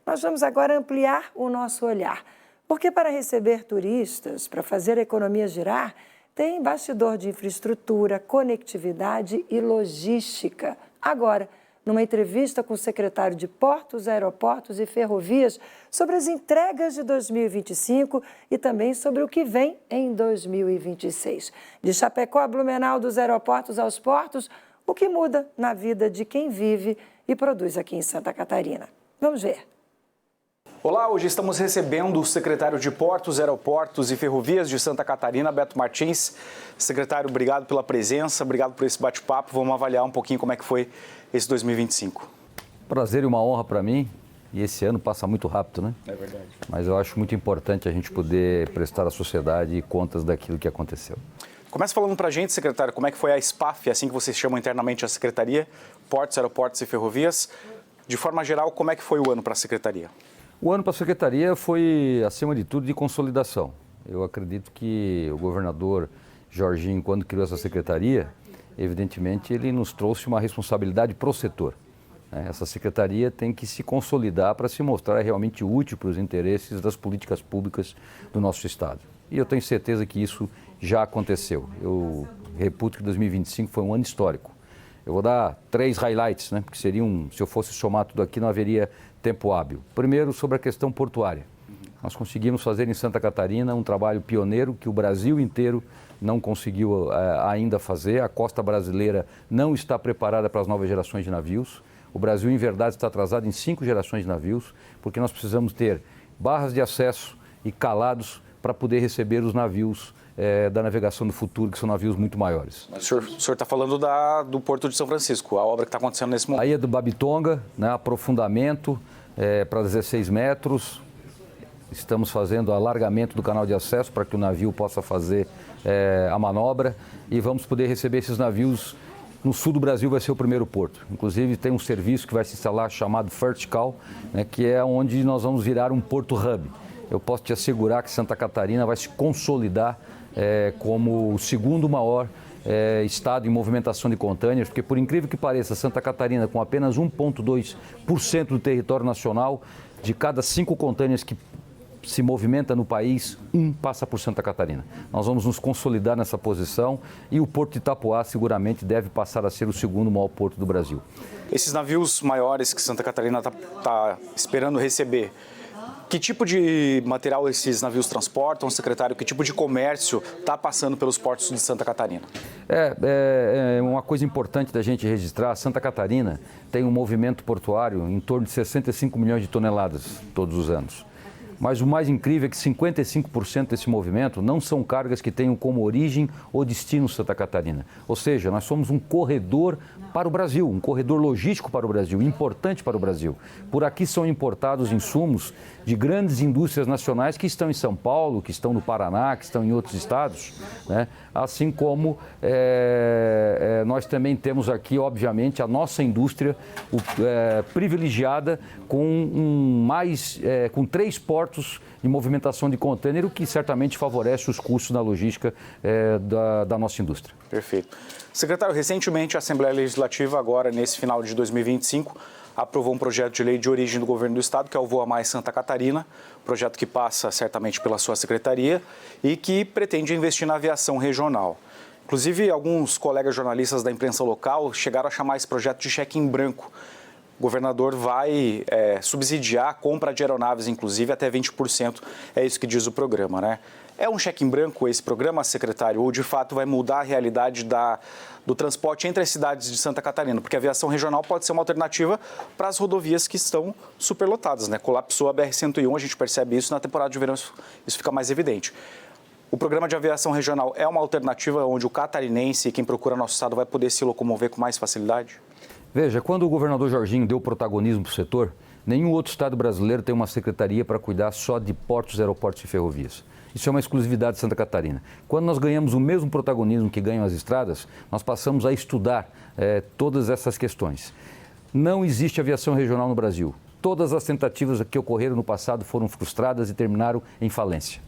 Nós vamos agora ampliar o nosso olhar, porque para receber turistas, para fazer a economia girar, tem bastidor de infraestrutura, conectividade e logística. Agora, numa entrevista com o secretário de Portos, Aeroportos e Ferrovias sobre as entregas de 2025 e também sobre o que vem em 2026. De Chapecó a Blumenau, dos aeroportos aos portos, o que muda na vida de quem vive e produz aqui em Santa Catarina. Vamos ver. Olá, hoje estamos recebendo o secretário de Portos, Aeroportos e Ferrovias de Santa Catarina, Beto Martins. Secretário, obrigado pela presença, obrigado por esse bate-papo. Vamos avaliar um pouquinho como é que foi esse 2025. Prazer e uma honra para mim. E esse ano passa muito rápido, né? É verdade. Mas eu acho muito importante a gente poder prestar à sociedade contas daquilo que aconteceu. Começa falando para a gente, secretário, como é que foi a SPAF, assim que vocês chamam internamente a Secretaria, Portos, Aeroportos e Ferrovias. De forma geral, como é que foi o ano para a Secretaria? O ano para a Secretaria foi, acima de tudo, de consolidação. Eu acredito que o governador Jorginho, quando criou essa Secretaria, evidentemente ele nos trouxe uma responsabilidade para o setor. Essa Secretaria tem que se consolidar para se mostrar realmente útil para os interesses das políticas públicas do nosso Estado. E eu tenho certeza que isso já aconteceu. Eu reputo que 2025 foi um ano histórico. Eu vou dar 3 highlights, né? Porque se eu fosse somar tudo aqui, não haveria tempo hábil. Primeiro, sobre a questão portuária. Nós conseguimos fazer em Santa Catarina um trabalho pioneiro que o Brasil inteiro não conseguiu ainda fazer. A costa brasileira não está preparada para as novas gerações de navios. O Brasil, em verdade, está atrasado em 5 gerações de navios, porque nós precisamos ter barras de acesso e calados para poder receber os navios da navegação do futuro, que são navios muito maiores. O senhor está falando do Porto de São Francisco, a obra que está acontecendo nesse momento. Aí é do Babitonga, né, aprofundamento para 16 metros. Estamos fazendo alargamento do canal de acesso para que o navio possa fazer a manobra e vamos poder receber esses navios. No sul do Brasil vai ser o primeiro porto. Inclusive tem um serviço que vai se instalar chamado Vertical, né, que é onde nós vamos virar um porto hub. Eu posso te assegurar que Santa Catarina vai se consolidar como o segundo maior estado em movimentação de contêineres, porque por incrível que pareça, Santa Catarina com apenas 1,2% do território nacional, de cada 5 contêineres que se movimenta no país, 1 passa por Santa Catarina. Nós vamos nos consolidar nessa posição e o Porto de Itapoá seguramente deve passar a ser o segundo maior porto do Brasil. Esses navios maiores que Santa Catarina está esperando receber, que tipo de material esses navios transportam, secretário? Que tipo de comércio está passando pelos portos de Santa Catarina? Uma coisa importante da gente registrar, Santa Catarina tem um movimento portuário em torno de 65 milhões de toneladas todos os anos. Mas o mais incrível é que 55% desse movimento não são cargas que tenham como origem ou destino Santa Catarina. Ou seja, nós somos um corredor para o Brasil, um corredor logístico para o Brasil, importante para o Brasil. Por aqui são importados insumos de grandes indústrias nacionais que estão em São Paulo, que estão no Paraná, que estão em outros estados, né? Assim como nós também temos aqui, obviamente, a nossa indústria privilegiada com 3 portos de movimentação de contêiner, o que certamente favorece os custos na logística da nossa indústria. Perfeito. Secretário, recentemente a Assembleia Legislativa, agora nesse final de 2025, aprovou um projeto de lei de origem do governo do estado, que é o Voa Mais Santa Catarina, projeto que passa certamente pela sua secretaria e que pretende investir na aviação regional. Inclusive, alguns colegas jornalistas da imprensa local chegaram a chamar esse projeto de cheque em branco. O governador vai subsidiar a compra de aeronaves, inclusive, até 20%. É isso que diz o programa, né? É um cheque em branco esse programa, secretário, ou de fato vai mudar a realidade do transporte entre as cidades de Santa Catarina? Porque a aviação regional pode ser uma alternativa para as rodovias que estão superlotadas, né? Colapsou a BR-101, a gente percebe isso na temporada de verão, isso fica mais evidente. O programa de aviação regional é uma alternativa onde o catarinense e quem procura nosso estado vai poder se locomover com mais facilidade? Veja, quando o governador Jorginho deu protagonismo para o setor, nenhum outro estado brasileiro tem uma secretaria para cuidar só de portos, aeroportos e ferrovias. Isso é uma exclusividade de Santa Catarina. Quando nós ganhamos o mesmo protagonismo que ganham as estradas, nós passamos a estudar todas essas questões. Não existe aviação regional no Brasil. Todas as tentativas que ocorreram no passado foram frustradas e terminaram em falência.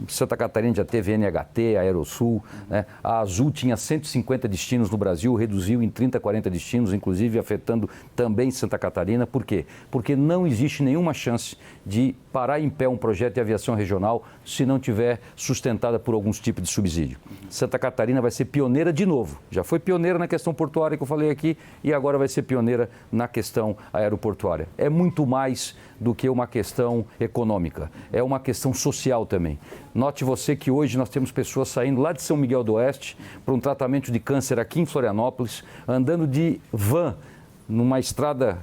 Santa Catarina já teve NHT, Aerosul, né? A Azul tinha 150 destinos no Brasil, reduziu em 30, 40 destinos, inclusive afetando também Santa Catarina. Por quê? Porque não existe nenhuma chance de parar em pé um projeto de aviação regional se não tiver sustentada por alguns tipos de subsídio. Santa Catarina vai ser pioneira de novo. Já foi pioneira na questão portuária que eu falei aqui e agora vai ser pioneira na questão aeroportuária. É muito mais do que uma questão econômica, é uma questão social também. Note você que hoje nós temos pessoas saindo lá de São Miguel do Oeste para um tratamento de câncer aqui em Florianópolis, andando de van numa estrada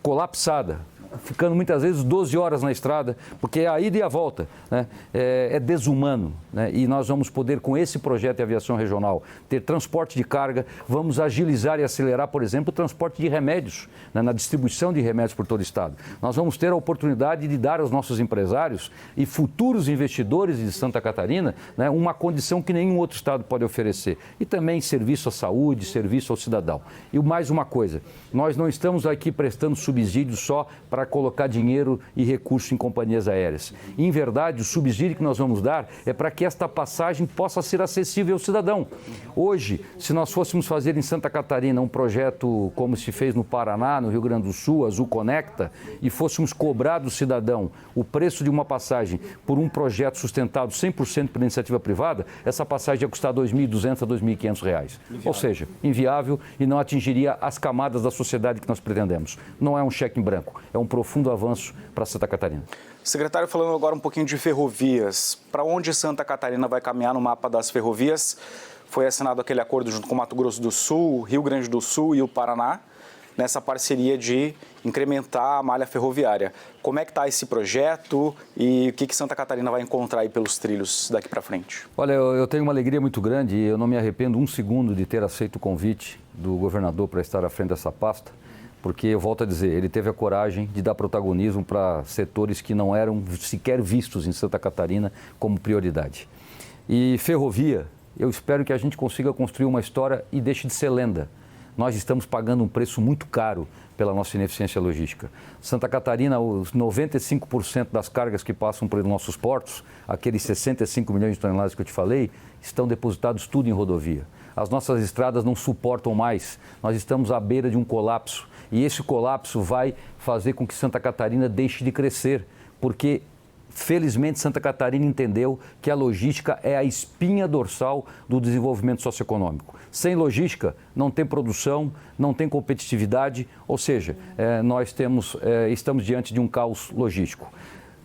colapsada, ficando muitas vezes 12 horas na estrada, porque é a ida e a volta, né? É desumano, né? E nós vamos poder, com esse projeto de aviação regional, ter transporte de carga, vamos agilizar e acelerar, por exemplo, o transporte de remédios, né? Na distribuição de remédios por todo o estado. Nós vamos ter a oportunidade de dar aos nossos empresários e futuros investidores de Santa Catarina, né, uma condição que nenhum outro estado pode oferecer. E também serviço à saúde, serviço ao cidadão. E mais uma coisa, nós não estamos aqui prestando subsídios só para colocar dinheiro e recursos em companhias aéreas. Em verdade, o subsídio que nós vamos dar é para que esta passagem possa ser acessível ao cidadão. Hoje, se nós fôssemos fazer em Santa Catarina um projeto como se fez no Paraná, no Rio Grande do Sul, Azul Conecta, e fôssemos cobrar do cidadão o preço de uma passagem por um projeto sustentado 100% pela iniciativa privada, essa passagem ia custar R$ 2.200 a R$ 2.500. Ou seja, inviável e não atingiria as camadas da sociedade que nós pretendemos. Não é um cheque em branco, é um profundo avanço para Santa Catarina. Secretário, falando agora um pouquinho de ferrovias, para onde Santa Catarina vai caminhar no mapa das ferrovias? Foi assinado aquele acordo junto com Mato Grosso do Sul, Rio Grande do Sul e o Paraná, nessa parceria de incrementar a malha ferroviária. Como é que está esse projeto e o que Santa Catarina vai encontrar aí pelos trilhos daqui para frente? Olha, eu tenho uma alegria muito grande e eu não me arrependo um segundo de ter aceito o convite do governador para estar à frente dessa pasta, porque, eu volto a dizer, ele teve a coragem de dar protagonismo para setores que não eram sequer vistos em Santa Catarina como prioridade. E ferrovia, eu espero que a gente consiga construir uma história e deixe de ser lenda. Nós estamos pagando um preço muito caro pela nossa ineficiência logística. Santa Catarina, os 95% das cargas que passam por nossos portos, aqueles 65 milhões de toneladas que eu te falei, estão depositados tudo em rodovia. As nossas estradas não suportam mais, nós estamos à beira de um colapso. E esse colapso vai fazer com que Santa Catarina deixe de crescer, porque, felizmente, Santa Catarina entendeu que a logística é a espinha dorsal do desenvolvimento socioeconômico. Sem logística, não tem produção, não tem competitividade, ou seja, nós estamos diante de um caos logístico.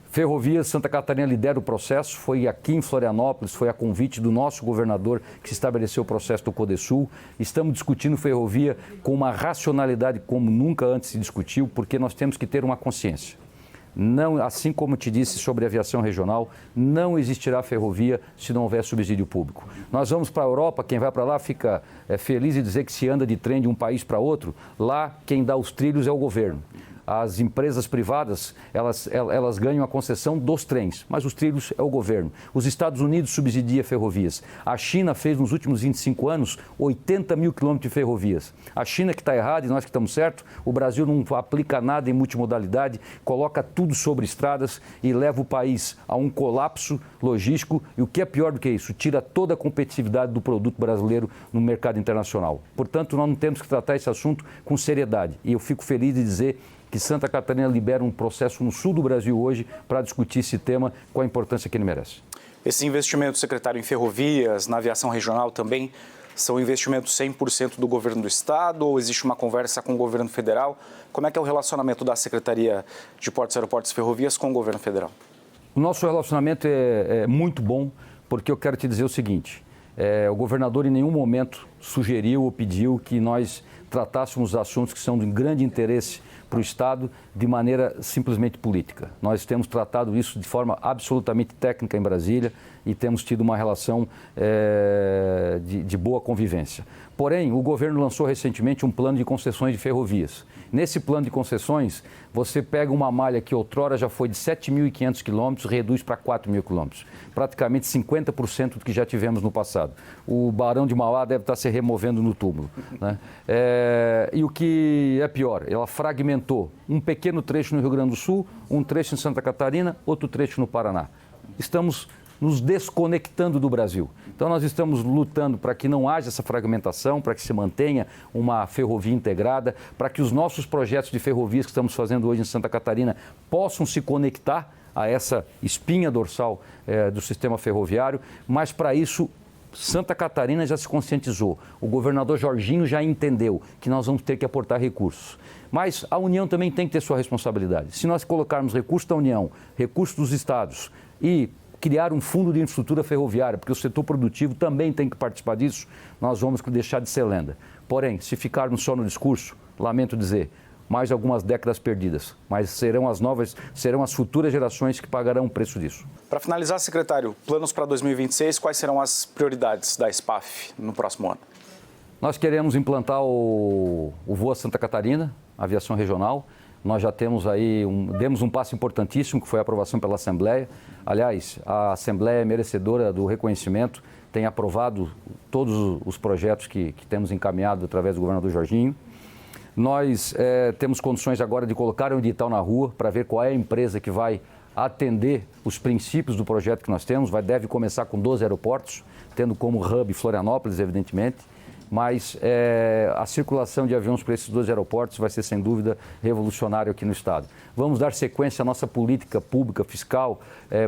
Ferrovias, Santa Catarina lidera o processo, foi aqui em Florianópolis, foi a convite do nosso governador que se estabeleceu o processo do Codesul. Estamos discutindo ferrovia com uma racionalidade como nunca antes se discutiu, porque nós temos que ter uma consciência. Não, assim como te disse sobre a aviação regional, não existirá ferrovia se não houver subsídio público. Nós vamos para a Europa, quem vai para lá fica feliz em dizer que se anda de trem de um país para outro, lá quem dá os trilhos é o governo. As empresas privadas, elas ganham a concessão dos trens, mas os trilhos é o governo. Os Estados Unidos subsidiam ferrovias. A China fez nos últimos 25 anos 80 mil quilômetros de ferrovias. A China que está errada e nós que estamos certos, o Brasil não aplica nada em multimodalidade, coloca tudo sobre estradas e leva o país a um colapso logístico e o que é pior do que isso, tira toda a competitividade do produto brasileiro no mercado internacional. Portanto, nós não temos que tratar esse assunto com seriedade e eu fico feliz de dizer que Santa Catarina libera um processo no sul do Brasil hoje para discutir esse tema com a importância que ele merece. Esses investimentos, secretário, em ferrovias, na aviação regional também, são investimentos 100% do governo do estado ou existe uma conversa com o governo federal? Como é que é o relacionamento da Secretaria de Portos, Aeroportos e Ferrovias com o governo federal? O nosso relacionamento é muito bom, porque eu quero te dizer o seguinte, o governador em nenhum momento sugeriu ou pediu que nós tratássemos assuntos que são de grande interesse para o Estado de maneira simplesmente política. Nós temos tratado isso de forma absolutamente técnica em Brasília e temos tido uma relação de boa convivência. Porém, o governo lançou recentemente um plano de concessões de ferrovias. Nesse plano de concessões, você pega uma malha que outrora já foi de 7.500 quilômetros, reduz para 4.000 quilômetros. Praticamente 50% do que já tivemos no passado. O Barão de Mauá deve estar se removendo no túmulo, né? E o que é pior, ela fragmentou um pequeno trecho no Rio Grande do Sul, um trecho em Santa Catarina, outro trecho no Paraná. Estamos nos desconectando do Brasil. Então nós estamos lutando para que não haja essa fragmentação, para que se mantenha uma ferrovia integrada, para que os nossos projetos de ferrovias que estamos fazendo hoje em Santa Catarina possam se conectar a essa espinha dorsal do sistema ferroviário, mas para isso Santa Catarina já se conscientizou, o governador Jorginho já entendeu que nós vamos ter que aportar recursos. Mas a União também tem que ter sua responsabilidade. Se nós colocarmos recursos da União, recursos dos estados e criar um fundo de infraestrutura ferroviária, porque o setor produtivo também tem que participar disso, nós vamos deixar de ser lenda. Porém, se ficarmos só no discurso, lamento dizer, mais algumas décadas perdidas, mas serão as futuras gerações que pagarão o preço disso. Para finalizar, secretário, planos para 2026, quais serão as prioridades da SPAF no próximo ano? Nós queremos implantar o Voa Santa Catarina, aviação regional. Nós já temos aí, demos um passo importantíssimo, que foi a aprovação pela Assembleia. Aliás, a Assembleia é merecedora do reconhecimento, tem aprovado todos os projetos que temos encaminhado através do governador Jorginho. Nós temos condições agora de colocar um edital na rua para ver qual é a empresa que vai atender os princípios do projeto que nós temos. Deve começar com 12 aeroportos, tendo como hub Florianópolis, evidentemente. Mas a circulação de aviões para esses 12 aeroportos vai ser, sem dúvida, revolucionário aqui no estado. Vamos dar sequência à nossa política pública fiscal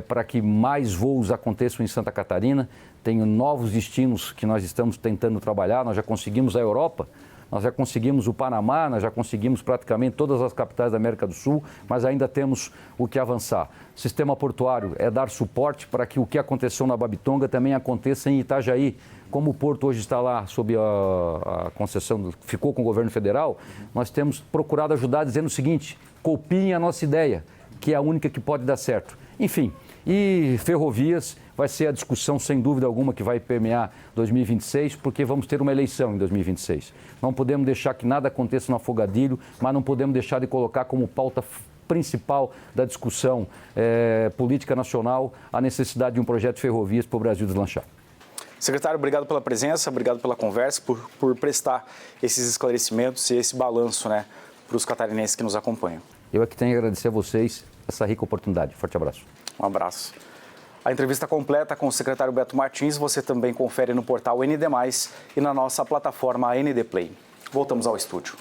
para que mais voos aconteçam em Santa Catarina. Tem novos destinos que nós estamos tentando trabalhar. Nós já conseguimos a Europa, nós já conseguimos o Panamá, nós já conseguimos praticamente todas as capitais da América do Sul, mas ainda temos o que avançar. O sistema portuário é dar suporte para que o que aconteceu na Babitonga também aconteça em Itajaí. Como o porto hoje está lá sob a concessão, ficou com o governo federal, nós temos procurado ajudar dizendo o seguinte: copiem a nossa ideia, que é a única que pode dar certo. Enfim, e ferrovias vai ser a discussão, sem dúvida alguma, que vai permear 2026, porque vamos ter uma eleição em 2026. Não podemos deixar que nada aconteça no afogadilho, mas não podemos deixar de colocar como pauta principal da discussão política nacional a necessidade de um projeto de ferrovias para o Brasil deslanchar. Secretário, obrigado pela presença, obrigado pela conversa, por prestar esses esclarecimentos e esse balanço, para os catarinenses que nos acompanham. Eu é que tenho a agradecer a vocês essa rica oportunidade. Forte abraço. Um abraço. A entrevista completa com o secretário Beto Martins você também confere no portal ND+, e na nossa plataforma ND Play. Voltamos ao estúdio.